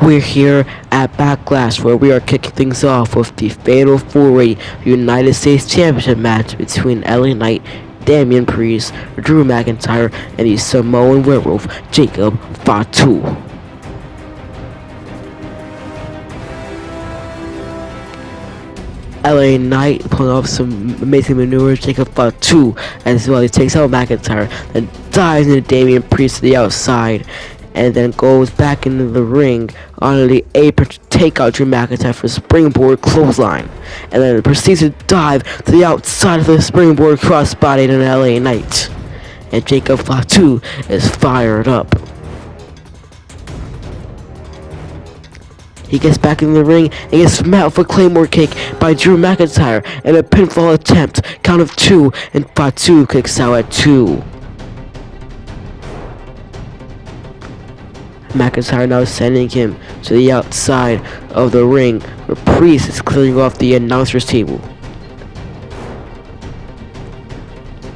We're here at Backlash where we are kicking things off with the Fatal 4-Way United States Championship match between LA Knight, Damian Priest, Drew McIntyre, and the Samoan Werewolf, Jacob Fatu. LA Knight pulling off some amazing maneuvers, Jacob Fatu as well. He takes out McIntyre, then dives into Damian Priest to the outside, and then goes back into the ring onto the apron to take out Drew McIntyre for a springboard clothesline, and then proceeds to dive to the outside of the springboard crossbody to LA Knight, and Jacob Fatu is fired up. He gets back in the ring and gets smacked with a Claymore kick by Drew McIntyre in a pinfall attempt. Count of 2, and Fatu kicks out at 2. McIntyre now sending him to the outside of the ring, where Priest is clearing off the announcer's table.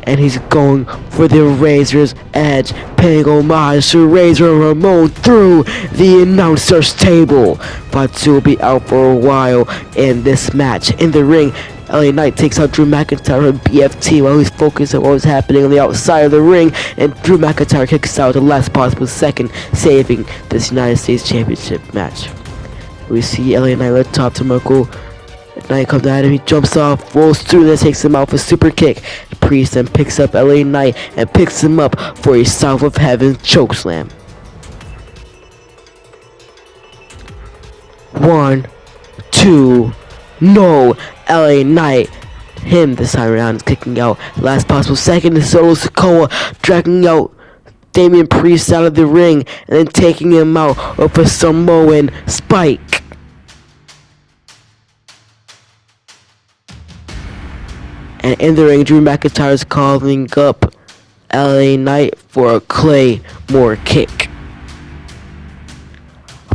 And he's going for the Razor's Edge, paying homage to Razor Ramon through the announcer's table. Fatu will be out for a while in this match. In the ring, LA Knight takes out Drew McIntyre and BFT while he's focused on what was happening on the outside of the ring, and Drew McIntyre kicks out the last possible second, saving this United States Championship match. We see LA Knight at the top to Michael. Knight comes at him, he jumps off, rolls through, then takes him out for a super kick. Priest then picks up LA Knight and picks him up for a South of Heaven chokeslam. 1, 2, no! LA Knight, him this time around, is kicking out. Last possible second is Solo Sikoa dragging out Damian Priest out of the ring and then taking him out with a Samoan spike. And in the ring, Drew McIntyre is calling up LA Knight for a Claymore kick.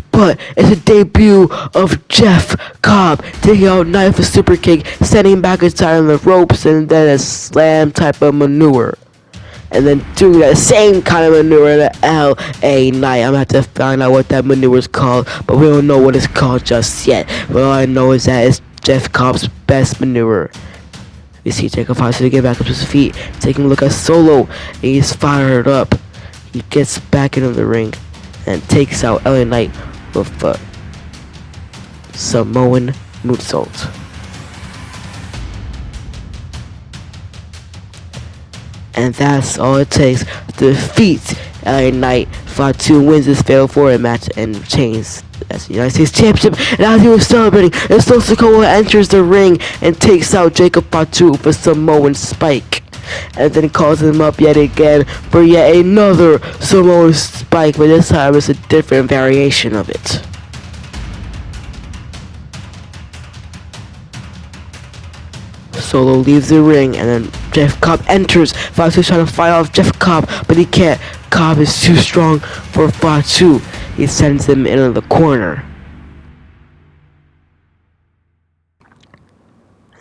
But it's a debut of Jeff Cobb taking out Knight for a super kick, sending McIntyre on the ropes, and then a slam type of maneuver. And then doing that same kind of maneuver to LA Knight. I'm gonna have to find out what that maneuver is called, but we don't know what it's called just yet. But all I know is that it's Jeff Cobb's best maneuver. We see Jacob Fatu get back up to his feet, taking a look at Solo, and he's fired up. He gets back into the ring and takes out LA Knight with a Samoan moonsault. And that's all it takes to defeat LA Knight. Fatu wins this Fatal 4-Way match and retains as the United States Championship. And as he was celebrating, Solo Sikoa enters the ring and takes out Jacob Fatu for Samoan spike. And then calls him up yet again for yet another Samoan spike, but this time it's a different variation of it. Solo leaves the ring, and then Jeff Cobb enters. Fatu's trying to fight off Jeff Cobb, but he can't. Cobb is too strong for Fatu. He sends him into the corner.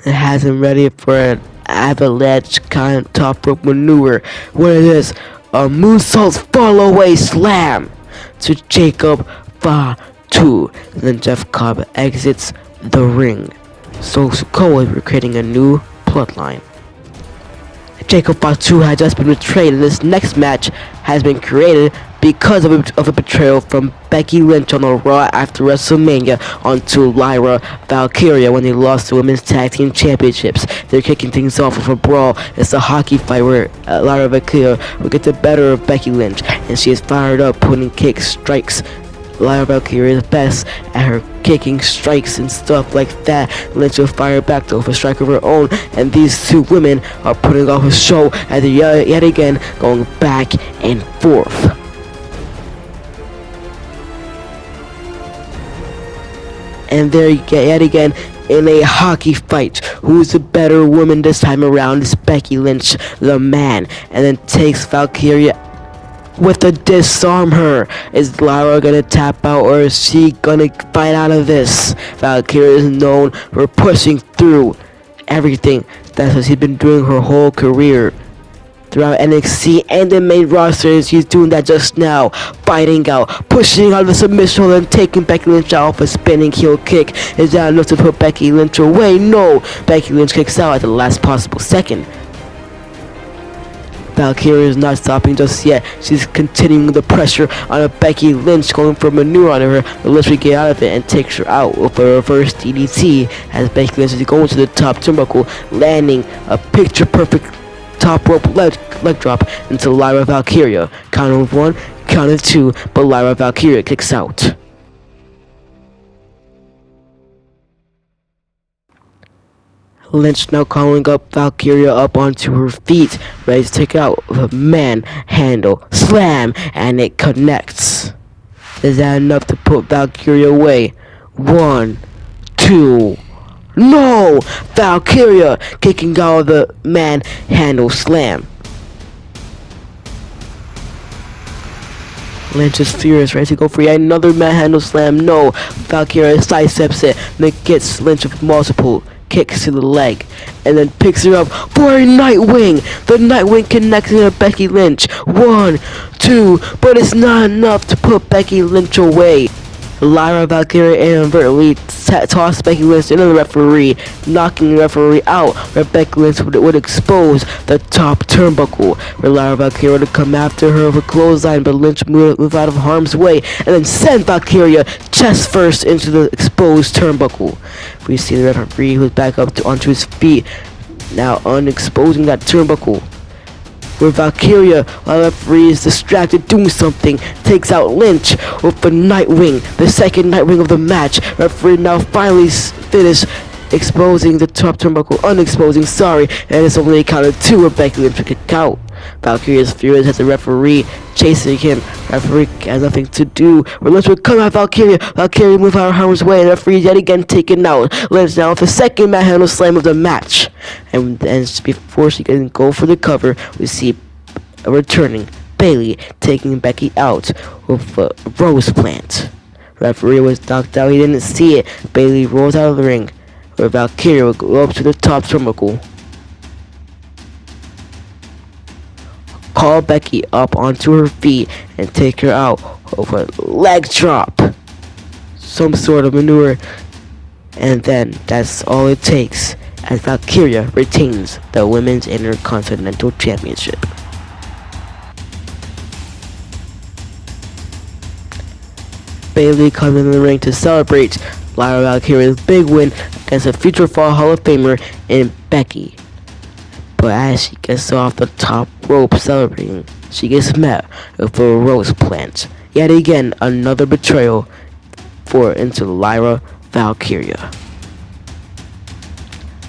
It has him ready for an avalanche kind of top rope maneuver. What is this? A moonsault fall away slam to Jacob Fatu. And then Jeff Cobb exits the ring. So Sikoa is creating a new bloodline. Jacob Fatu had just been betrayed, and this next match has been created because of a betrayal from Becky Lynch on the Raw after WrestleMania onto Lyra Valkyria when they lost the Women's Tag Team Championships. They're kicking things off with a brawl. It's a hockey fight where Lyra Valkyria will get the better of Becky Lynch, and she is fired up, putting kicks, strikes. Lyra Valkyria is best at her kicking, strikes, and stuff like that. Lynch will fire back to a strike of her own, and these two women are putting off a show as they yet again going back and forth. And there you get yet again in a hockey fight. Who's the better woman this time around? It's Becky Lynch, the man, and then takes Valkyria with a disarm her. Is Lyra gonna tap out, or is she gonna fight out of this? Valkyria is known for pushing through everything. That's what she's been doing her whole career. throughout NXT and the main roster. He's doing that just now, fighting out, pushing out of the submission hold and taking Becky Lynch out of a spinning heel kick. Is that enough to put Becky Lynch away? No, Becky Lynch kicks out at the last possible second. Valkyria is not stopping just yet. She's continuing the pressure on a Becky Lynch, going for a maneuver on her, but Lynch will get out of it and takes her out with a reverse DDT as Becky Lynch is going to the top turnbuckle, landing a picture-perfect top rope leg drop into Lyra Valkyria. Count of 1, count of 2, but Lyra Valkyria kicks out. Lynch now calling up Valkyria up onto her feet, ready to take out the manhandle slam, and it connects. Is that enough to put Valkyria away? 1, 2, no! Valkyria kicking out of the manhandle slam. Lynch is furious, ready to go for yet another manhandle slam. No, Valkyria sidesteps it, and it gets Lynch with multiple kicks to the leg, and then picks her up for a Nightwing. The Nightwing connecting to Becky Lynch. 1, 2, but it's not enough to put Becky Lynch away. Lyra Valkyria inadvertently tossed Becky Lynch into the referee, knocking the referee out, where Becky Lynch would expose the top turnbuckle, where Lyra Valkyria would come after her with a clothesline, but Lynch moved out of harm's way, and then sent Valkyria chest first into the exposed turnbuckle. We see the referee who's back up onto his feet, now unexposing that turnbuckle. Where Valkyria, while the referee is distracted doing something, takes out Lynch with the Nightwing, the second Nightwing of the match. Referee now finally finished exposing the top turnbuckle, and it's only a count of 2 where Becky Lynch will kick out. Valkyria is furious as the referee chasing him. Referee has nothing to do. Where Lynch will come at Valkyria. Valkyria move out of harm's way. The referee yet again taken out. Lynch now with the second manhandle slam of the match. And before she can go for the cover, we see a returning Bayley taking Becky out with a rose plant. Referee was knocked out. He didn't see it. Bayley rolls out of the ring, where Valkyria will go up to the top turnbuckle, call Becky up onto her feet, and take her out with a leg drop. Some sort of maneuver, and then that's all it takes as Valkyria retains the Women's Intercontinental Championship. Bayley comes in the ring to celebrate Lyra Valkyria's big win against a future Fall Hall of Famer in Becky. But as she gets off the top rope celebrating, she gets met with a rose plant. Yet again, another betrayal into Lyra Valkyria.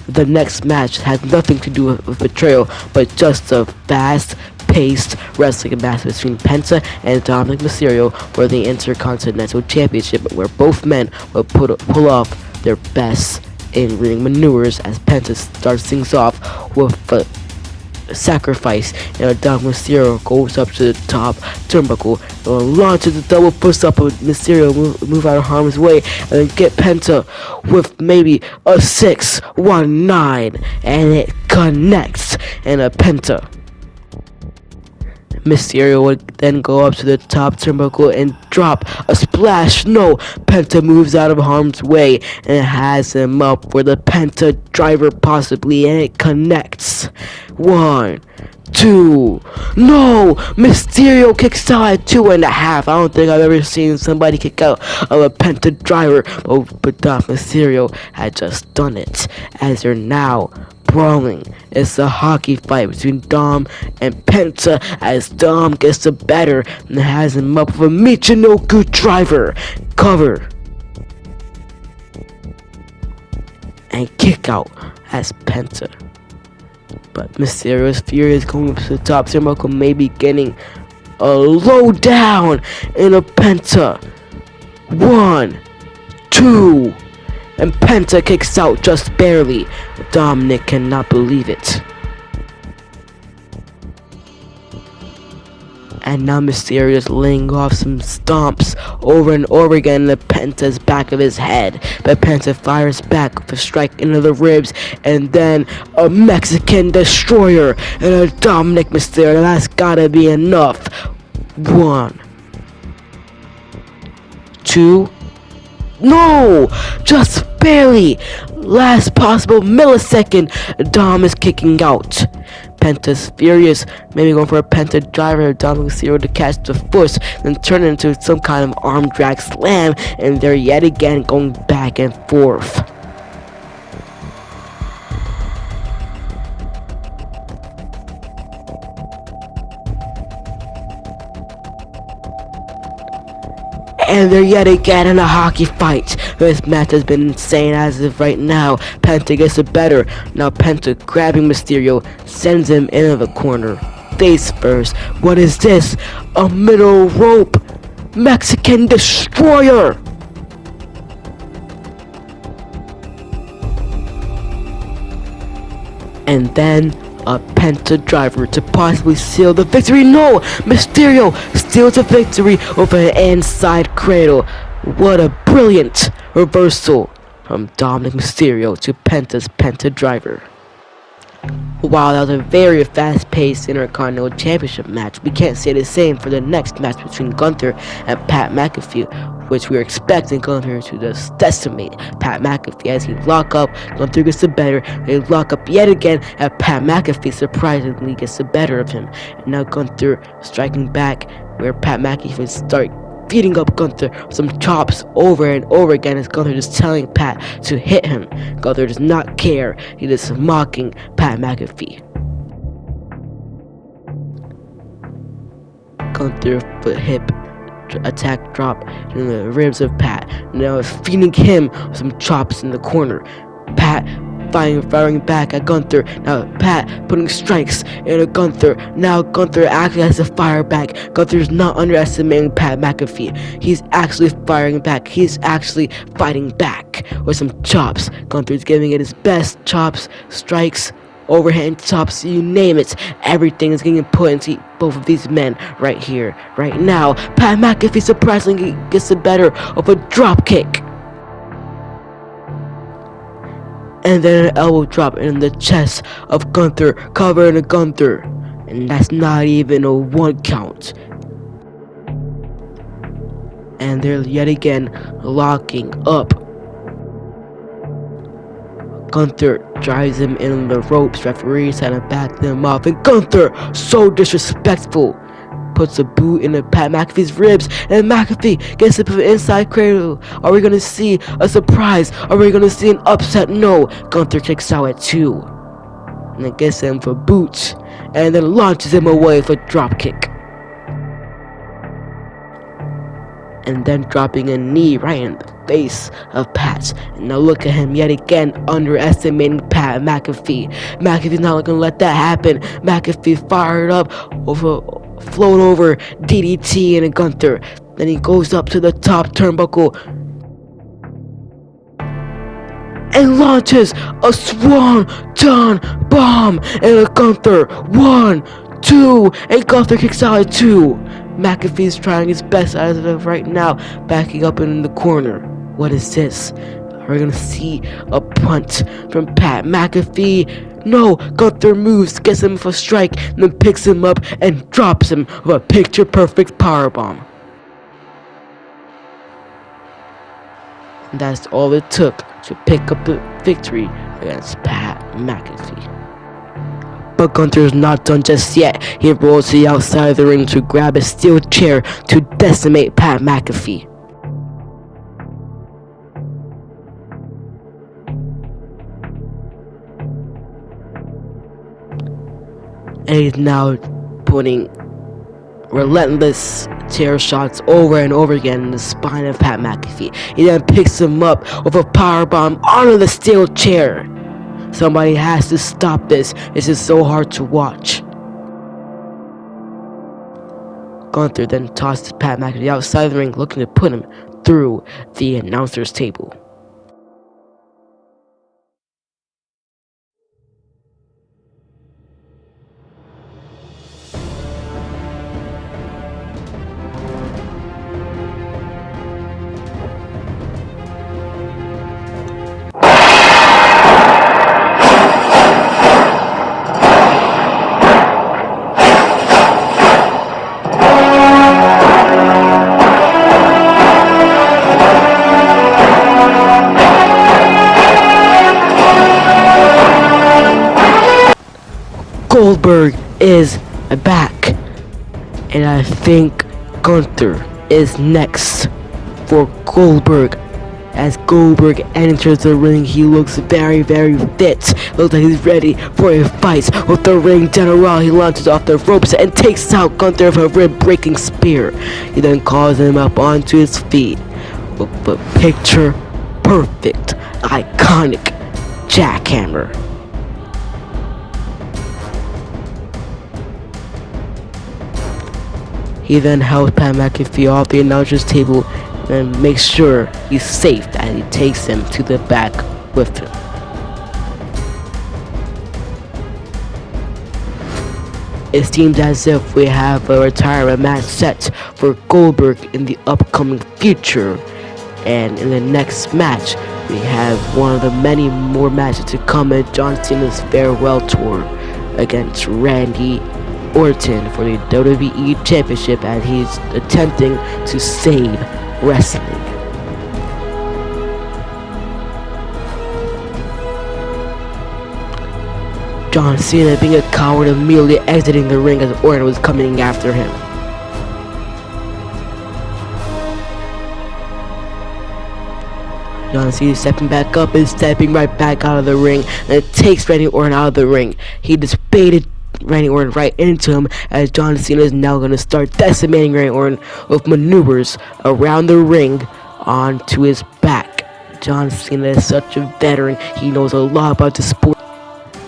The next match has nothing to do with betrayal, but just a fast-paced wrestling match between Penta and Dominic Mysterio for the Intercontinental Championship, where both men will pull off their best in-ring maneuvers as Penta starts things off with a sacrifice, and Dominic Mysterio goes up to the top turnbuckle and launches the double push up of Mysterio, move out of harm's way, and then get Penta with maybe a 619, and it connects, and a Penta. Mysterio would then go up to the top turnbuckle and drop a splash. No, Penta moves out of harm's way and has him up for the Penta driver possibly, and it connects. 1, 2, no! Mysterio kicks out at 2.5. I don't think I've ever seen somebody kick out of a Penta driver, but Dom Mysterio had just done it, as they're now brawling. It's a hockey fight between Dom and Penta, as Dom gets the better and has him up with a Michinoku driver cover and kick out as Penta. But Mysterio's Fury is going up to the top turnbuckle, maybe getting a low down in a Penta. 1, 2, and Penta kicks out just barely. Dominic cannot believe it, And now Mysterio is laying off some stomps over and over again in the Penta's back of his head. But Penta fires back with a strike into the ribs, and then a Mexican destroyer and a Dominic Mysterio. That's gotta be enough. 1, 2, no! Just barely! Last possible millisecond, Dom is kicking out. Penta's furious, maybe going for a Penta driver, Dominic Mysterio to catch the foot, then turn it into some kind of arm drag slam, and they're yet again going back and forth. And they're yet again in a hockey fight. This match has been insane as of right now. Penta gets it better. Now Penta grabbing Mysterio, sends him into the corner. Face first. What is this? A middle rope Mexican destroyer! And then a Penta driver to possibly seal the victory. No! Mysterio steals the victory with an inside cradle. What a brilliant reversal from Dominic Mysterio to Penta's Penta driver. While that was a very fast-paced Intercontinental Championship match, we can't say the same for the next match between Gunther and Pat McAfee, which we were expecting Gunther to just decimate Pat McAfee as he lock up. Gunther gets the better. They lock up yet again, and Pat McAfee surprisingly gets the better of him. And now Gunther striking back, where Pat McAfee start beating up Gunther with some chops over and over again as Gunther just telling Pat to hit him. Gunther does not care. He is mocking Pat McAfee. Gunther foot hip attack drop in the ribs of Pat. Now feeding him with some chops in the corner. Pat firing back at Gunther. Now Pat putting strikes into Gunther. Now Gunther actually has to fire back. Gunther's not underestimating Pat McAfee. He's actually firing back. He's actually fighting back with some chops. Gunther's giving it his best. Chops, strikes, overhand chops, you name it. Everything is getting put into both of these men right here, right now. Pat McAfee surprisingly gets the better of a drop kick. And then an elbow drop in the chest of Gunther, covering Gunther. And that's not even a 1 count. And they're yet again locking up. Gunther drives him in the ropes. Referees had to back them off. And Gunther, so disrespectful, puts a boot in Pat McAfee's ribs, and McAfee gets up with an inside cradle. Are we gonna see a surprise? Are we gonna see an upset? No. Gunther kicks out at 2, and then gets him for boots, and then launches him away for drop kick, and then dropping a knee right in the face of Pat. And now look at him yet again underestimating Pat McAfee. McAfee's not gonna let that happen. McAfee fired up over float over DDT and a Gunther. Then he goes up to the top turnbuckle and launches a swan-ton bomb and a Gunther. 1, 2, and Gunther kicks out at 2. McAfee's trying his best as of right now, backing up in the corner. What is this? Are we gonna see a punt from Pat McAfee? No, Gunther moves, gets him for a strike, and then picks him up and drops him with a picture-perfect powerbomb. And that's all it took to pick up the victory against Pat McAfee. But Gunther's not done just yet. He rolls to the outside of the ring to grab a steel chair to decimate Pat McAfee. And he's now putting relentless chair shots over and over again in the spine of Pat McAfee. He then picks him up with a powerbomb onto the steel chair. Somebody has to stop this. This is so hard to watch. Gunther then tosses Pat McAfee outside of the ring, looking to put him through the announcer's table. Goldberg is back. And I think Gunther is next for Goldberg. As Goldberg enters the ring, he looks very, very fit. Looks like he's ready for a fight. With the ring general, he launches off the ropes and takes out Gunther with a rib-breaking spear. He then calls him up onto his feet with a picture-perfect, iconic jackhammer. He then helps Pat McAfee off the announcer's table and makes sure he's safe as he takes him to the back with him. It seems as if we have a retirement match set for Goldberg in the upcoming future. And in the next match, we have one of the many more matches to come at John Cena's farewell tour against Randy Orton for the WWE Championship, as he's attempting to save wrestling. John Cena, being a coward, immediately exiting the ring as Orton was coming after him. John Cena stepping back up and stepping right back out of the ring, and it takes Randy Orton out of the ring. He just baited Randy Orton right into him, as John Cena is now going to start decimating Randy Orton with maneuvers around the ring onto his back. John Cena is such a veteran. He knows a lot about the sport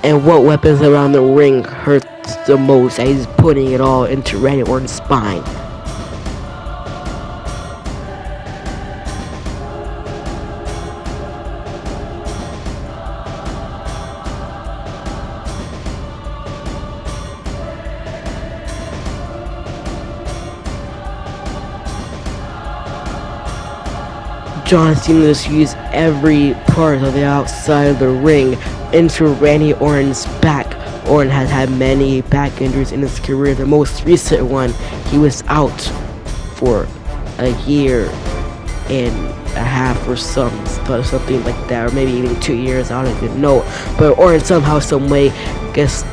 and what weapons around the ring hurts the most, as he's putting it all into Randy Orton's spine. John Cena just used every part of the outside of the ring into Randy Orton's back. Orton has had many back injuries in his career. The most recent one, he was out for a year and a half or something like that, or maybe even 2 years, I don't even know. But Orton somehow, someway gets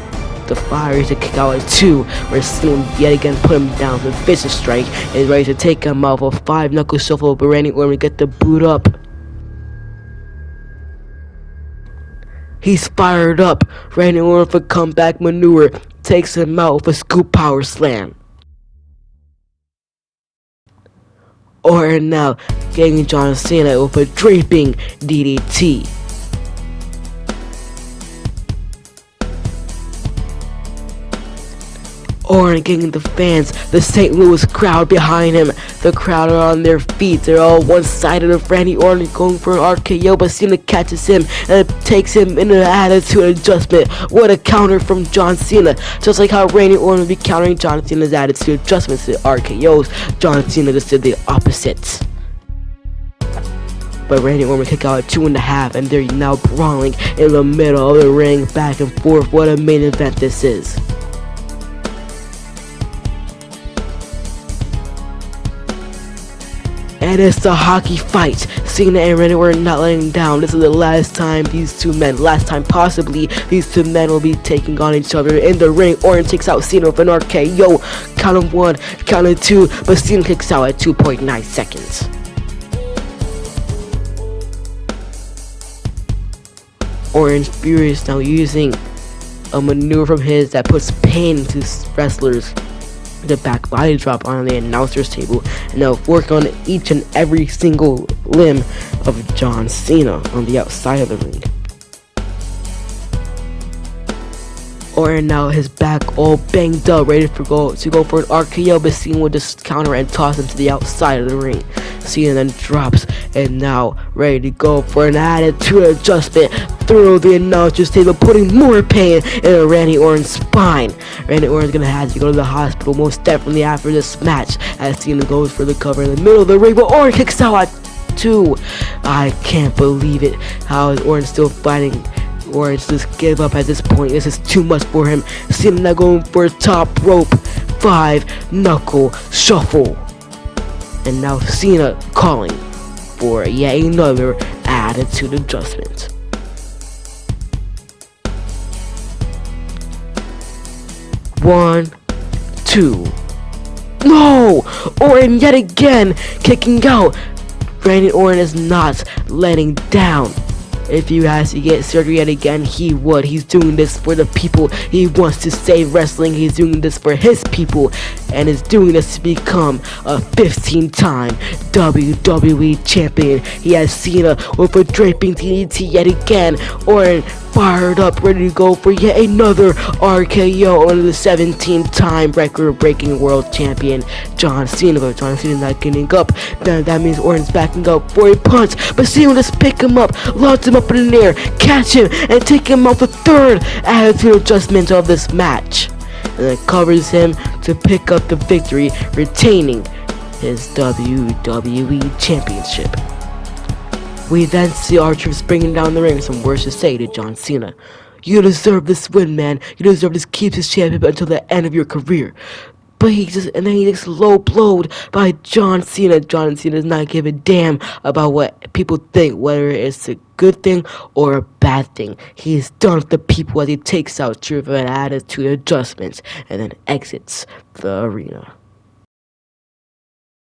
the fire to kick out at 2, where Cena yet again put him down with a vicious strike and is ready to take him off a 5-knuckle shuffle, but Randy Orton will get the boot up. He's fired up. Randy Orton for comeback maneuver takes him out with a scoop power slam. Orton now getting John Cena with a draping DDT. Orton getting the fans, the St. Louis crowd behind him. The crowd are on their feet. They're all one-sided of Randy Orton going for an RKO, but Cena catches him and takes him in an attitude adjustment. What a counter from John Cena. Just like how Randy Orton would be countering John Cena's attitude adjustments to RKOs, John Cena just did the opposite. But Randy Orton kick out at 2.5, and they're now brawling in the middle of the ring, back and forth. What a main event this is. And it's the hockey fight. Cena and Randy Orton not letting down. This is the last time possibly, these two men will be taking on each other in the ring. Orton takes out Cena with an RKO. Count of 1, count of 2, but Cena kicks out at 2.9 seconds. Orton's furious, now using a maneuver from his that puts pain to wrestlers. The back body drop on the announcer's table, and they'll work on each and every single limb of John Cena on the outside of the ring. Orton now his back all banged up, ready to go for an RKO, but Cena will just counter and toss him to the outside of the ring. Cena then drops and now ready to go for an attitude adjustment through the announcer's table, putting more pain in Randy Orton's spine. Randy Orton's gonna have to go to the hospital most definitely after this match, as Cena goes for the cover in the middle of the ring, but Orton kicks out at 2. I can't believe it. How is Orton still fighting? Orton just give up at this point. This is too much for him. Cena now going for a top rope 5-knuckle shuffle. And now Cena calling for yet another attitude adjustment. 1, 2. No! Orton yet again kicking out. Randy Orton is not letting down. If he has to get surgery yet again, he would. He's doing this for the people. He wants to save wrestling. He's doing this for his people. And is doing this to become a 15-time WWE champion. He has Cena with a draping DDT yet again. Orton fired up, ready to go for yet another RKO on the 17-time record-breaking world champion John Cena. But John Cena not getting up. Then that means Orton's backing up for a punch. But Cena will just pick him up, launch him up in the air, catch him, and take him off the third attitude adjustment of this match. And then covers him to pick up the victory, retaining his WWE Championship. We then see R-Truth bringing down the ring with some words to say to John Cena. You deserve this win, man. You deserve to keep this championship until the end of your career. But he gets low blowed by John Cena. John Cena does not give a damn about what people think, whether it's a good thing or a bad thing. He is done with the people as he takes out Truth and attitude adjustments and then exits the arena.